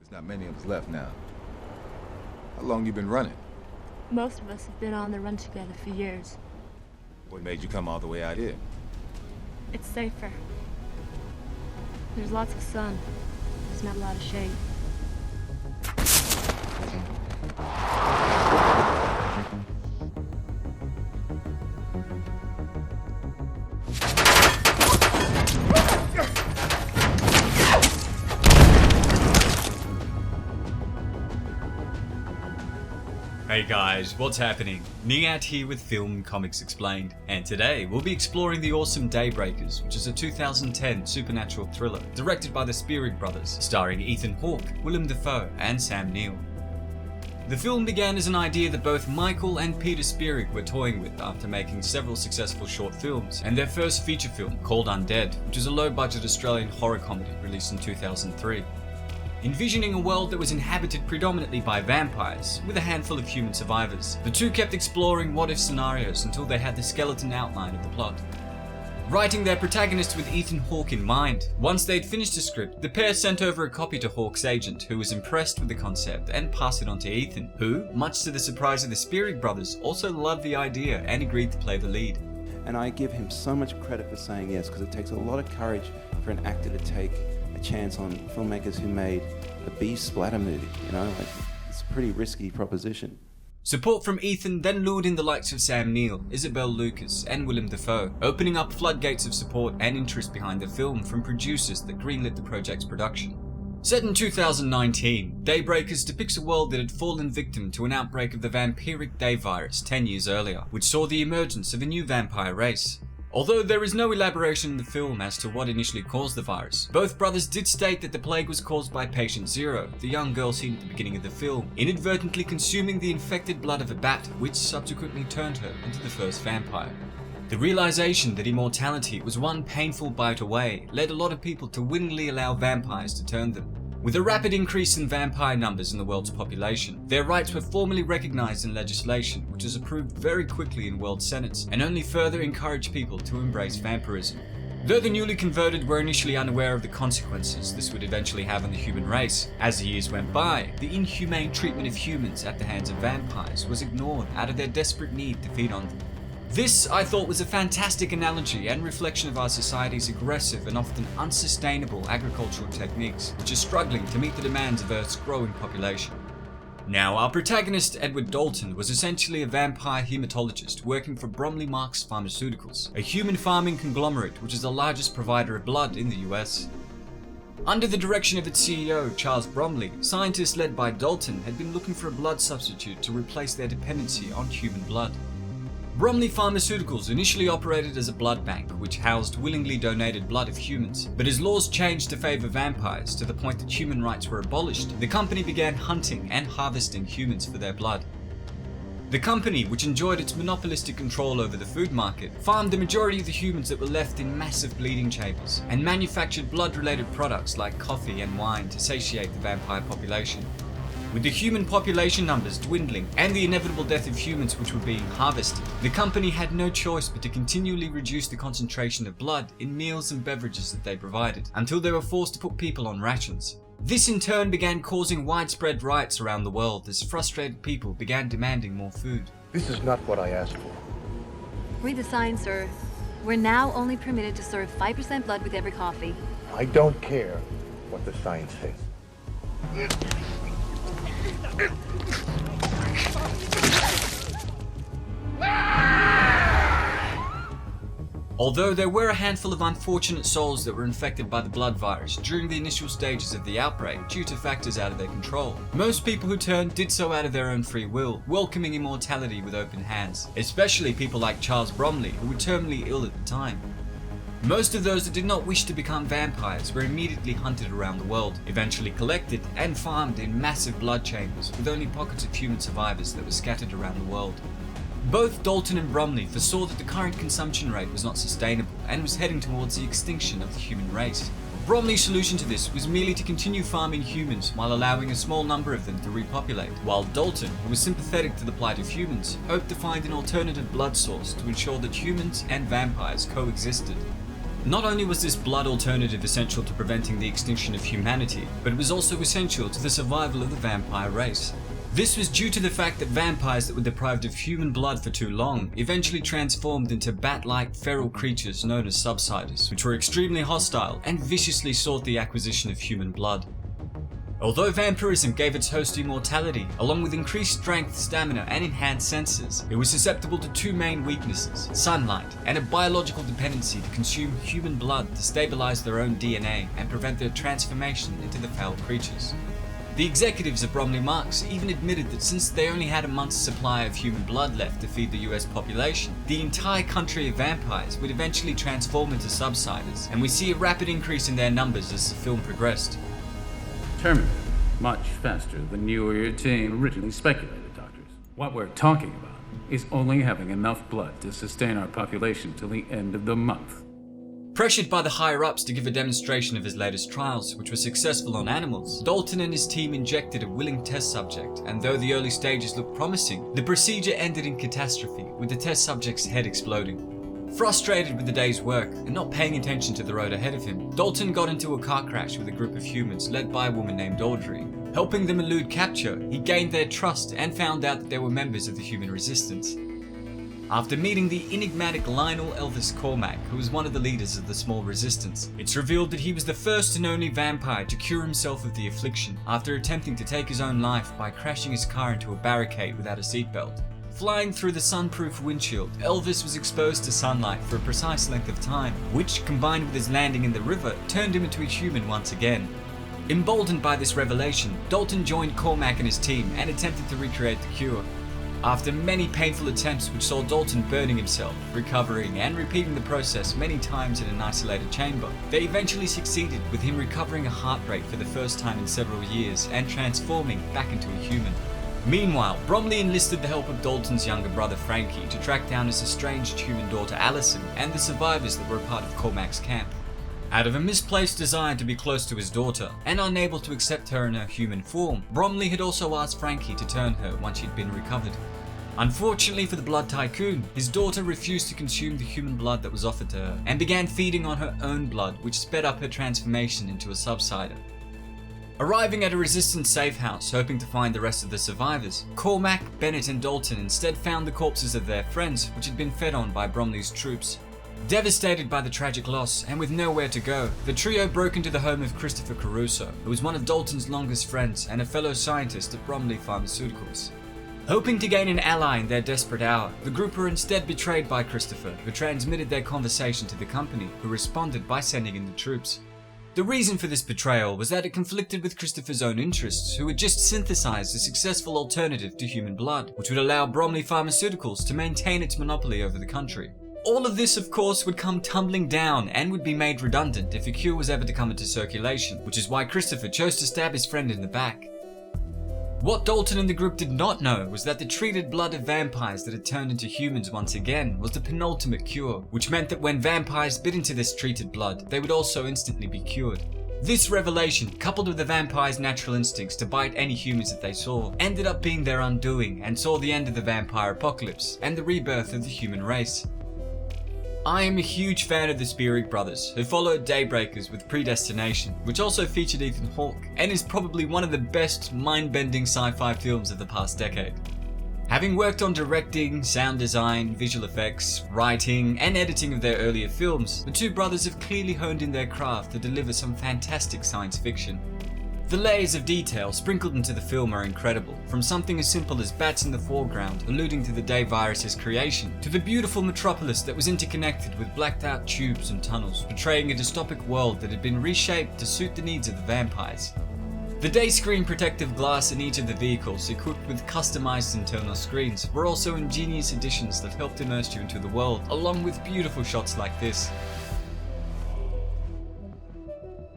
There's not many of us left now. How long you been running? Most of us have been on the run together for years. What made you come all the way out here? It's safer. There's lots of sun. There's not a lot of shade. Hey guys, what's happening? Niyat here with Film Comics Explained, and today we'll be exploring the awesome Daybreakers, which is a 2010 supernatural thriller directed by the Spierig brothers, starring Ethan Hawke, Willem Dafoe, and Sam Neill. The film began as an idea that both Michael and Peter Spierig were toying with after making several successful short films, and their first feature film, called Undead, which is a low-budget Australian horror comedy released in 2003. Envisioning a world that was inhabited predominantly by vampires, with a handful of human survivors, the two kept exploring what-if scenarios until they had the skeleton outline of the plot. Writing their protagonist with Ethan Hawke in mind, once they'd finished the script, the pair sent over a copy to Hawke's agent, who was impressed with the concept and passed it on to Ethan, who, much to the surprise of the Spierig brothers, also loved the idea and agreed to play the lead. And I give him so much credit for saying yes, because it takes a lot of courage for an actor to take a chance on filmmakers who made a B splatter movie, it's a pretty risky proposition. Support from Ethan then lured in the likes of Sam Neill, Isabel Lucas, and Willem Dafoe, opening up floodgates of support and interest behind the film from producers that greenlit the project's production. Set in 2019, Daybreakers depicts a world that had fallen victim to an outbreak of the vampiric day virus 10 years earlier, which saw the emergence of a new vampire race. Although there is no elaboration in the film as to what initially caused the virus, both brothers did state that the plague was caused by Patient Zero, the young girl seen at the beginning of the film, inadvertently consuming the infected blood of a bat, which subsequently turned her into the first vampire. The realization that immortality was one painful bite away led a lot of people to willingly allow vampires to turn them. With a rapid increase in vampire numbers in the world's population, their rights were formally recognized in legislation, which was approved very quickly in world senates, and only further encouraged people to embrace vampirism. Though the newly converted were initially unaware of the consequences this would eventually have on the human race, as the years went by, the inhumane treatment of humans at the hands of vampires was ignored out of their desperate need to feed on them. This, I thought, was a fantastic analogy and reflection of our society's aggressive and often unsustainable agricultural techniques, which are struggling to meet the demands of Earth's growing population. Now, our protagonist, Edward Dalton, was essentially a vampire hematologist working for Bromley Marks Pharmaceuticals, a human farming conglomerate which is the largest provider of blood in the US. Under the direction of its CEO, Charles Bromley, scientists led by Dalton had been looking for a blood substitute to replace their dependency on human blood. Bromley Pharmaceuticals initially operated as a blood bank, which housed willingly donated blood of humans, but as laws changed to favour vampires to the point that human rights were abolished, the company began hunting and harvesting humans for their blood. The company, which enjoyed its monopolistic control over the food market, farmed the majority of the humans that were left in massive bleeding chambers, and manufactured blood-related products like coffee and wine to satiate the vampire population. With the human population numbers dwindling and the inevitable death of humans which were being harvested, the company had no choice but to continually reduce the concentration of blood in meals and beverages that they provided, until they were forced to put people on rations. This in turn began causing widespread riots around the world as frustrated people began demanding more food. This is not what I asked for. Read the sign, sir. We're now only permitted to serve 5% blood with every coffee. I don't care what the sign says. Although there were a handful of unfortunate souls that were infected by the blood virus during the initial stages of the outbreak due to factors out of their control, most people who turned did so out of their own free will, welcoming immortality with open hands, especially people like Charles Bromley, who were terminally ill at the time. Most of those that did not wish to become vampires were immediately hunted around the world, eventually collected and farmed in massive blood chambers with only pockets of human survivors that were scattered around the world. Both Dalton and Bromley foresaw that the current consumption rate was not sustainable and was heading towards the extinction of the human race. Bromley's solution to this was merely to continue farming humans while allowing a small number of them to repopulate, while Dalton, who was sympathetic to the plight of humans, hoped to find an alternative blood source to ensure that humans and vampires coexisted. Not only was this blood alternative essential to preventing the extinction of humanity, but it was also essential to the survival of the vampire race. This was due to the fact that vampires that were deprived of human blood for too long eventually transformed into bat-like feral creatures known as subsiders, which were extremely hostile and viciously sought the acquisition of human blood. Although vampirism gave its host immortality, along with increased strength, stamina, and enhanced senses, it was susceptible to two main weaknesses: sunlight and a biological dependency to consume human blood to stabilize their own DNA and prevent their transformation into the foul creatures. The executives of Bromley Marx even admitted that since they only had a month's supply of human blood left to feed the US population, the entire country of vampires would eventually transform into subsiders, and we see a rapid increase in their numbers as the film progressed. Terminated much faster than you or your team originally speculated, doctors. What we're talking about is only having enough blood to sustain our population till the end of the month. Pressured by the higher-ups to give a demonstration of his latest trials, which were successful on animals, Dalton and his team injected a willing test subject, and though the early stages looked promising, the procedure ended in catastrophe, with the test subject's head exploding. Frustrated with the day's work, and not paying attention to the road ahead of him, Dalton got into a car crash with a group of humans led by a woman named Audrey. Helping them elude capture, he gained their trust and found out that they were members of the human resistance. After meeting the enigmatic Lionel Elvis Cormac, who was one of the leaders of the small resistance, it's revealed that he was the first and only vampire to cure himself of the affliction after attempting to take his own life by crashing his car into a barricade without a seatbelt. Flying through the sunproof windshield, Elvis was exposed to sunlight for a precise length of time, which, combined with his landing in the river, turned him into a human once again. Emboldened by this revelation, Dalton joined Cormac and his team and attempted to recreate the cure. After many painful attempts which saw Dalton burning himself, recovering and repeating the process many times in an isolated chamber, they eventually succeeded, with him recovering a heart rate for the first time in several years and transforming back into a human. Meanwhile, Bromley enlisted the help of Dalton's younger brother Frankie to track down his estranged human daughter Allison and the survivors that were a part of Cormac's camp. Out of a misplaced desire to be close to his daughter, and unable to accept her in her human form, Bromley had also asked Frankie to turn her once she'd been recovered. Unfortunately for the Blood Tycoon, his daughter refused to consume the human blood that was offered to her, and began feeding on her own blood, which sped up her transformation into a subsider. Arriving at a resistance safe house, hoping to find the rest of the survivors, Cormac, Bennett and Dalton instead found the corpses of their friends, which had been fed on by Bromley's troops. Devastated by the tragic loss, and with nowhere to go, the trio broke into the home of Christopher Caruso, who was one of Dalton's longest friends and a fellow scientist at Bromley Pharmaceuticals. Hoping to gain an ally in their desperate hour, the group were instead betrayed by Christopher, who transmitted their conversation to the company, who responded by sending in the troops. The reason for this betrayal was that it conflicted with Christopher's own interests, who had just synthesized a successful alternative to human blood, which would allow Bromley Pharmaceuticals to maintain its monopoly over the country. All of this, of course, would come tumbling down and would be made redundant if a cure was ever to come into circulation, which is why Christopher chose to stab his friend in the back. What Dalton and the group did not know was that the treated blood of vampires that had turned into humans once again was the penultimate cure, which meant that when vampires bit into this treated blood, they would also instantly be cured. This revelation, coupled with the vampire's natural instincts to bite any humans that they saw, ended up being their undoing and saw the end of the vampire apocalypse and the rebirth of the human race. I am a huge fan of the Spierig brothers, who followed Daybreakers with Predestination, which also featured Ethan Hawke, and is probably one of the best mind-bending sci-fi films of the past decade. Having worked on directing, sound design, visual effects, writing, and editing of their earlier films, the two brothers have clearly honed in their craft to deliver some fantastic science fiction. The layers of detail sprinkled into the film are incredible, from something as simple as bats in the foreground alluding to the day virus's creation, to the beautiful metropolis that was interconnected with blacked out tubes and tunnels, portraying a dystopic world that had been reshaped to suit the needs of the vampires. The day screen protective glass in each of the vehicles, equipped with customized internal screens, were also ingenious additions that helped immerse you into the world, along with beautiful shots like this.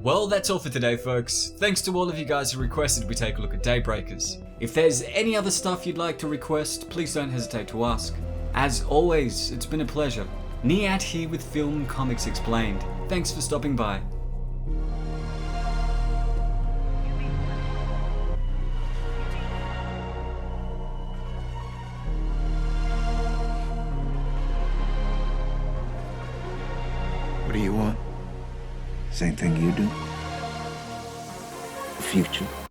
Well, that's all for today, folks. Thanks to all of you guys who requested we take a look at Daybreakers. If there's any other stuff you'd like to request, please don't hesitate to ask. As always, it's been a pleasure. Niyat here with Film and Comics Explained. Thanks for stopping by. What do you want? Same thing you do? Future.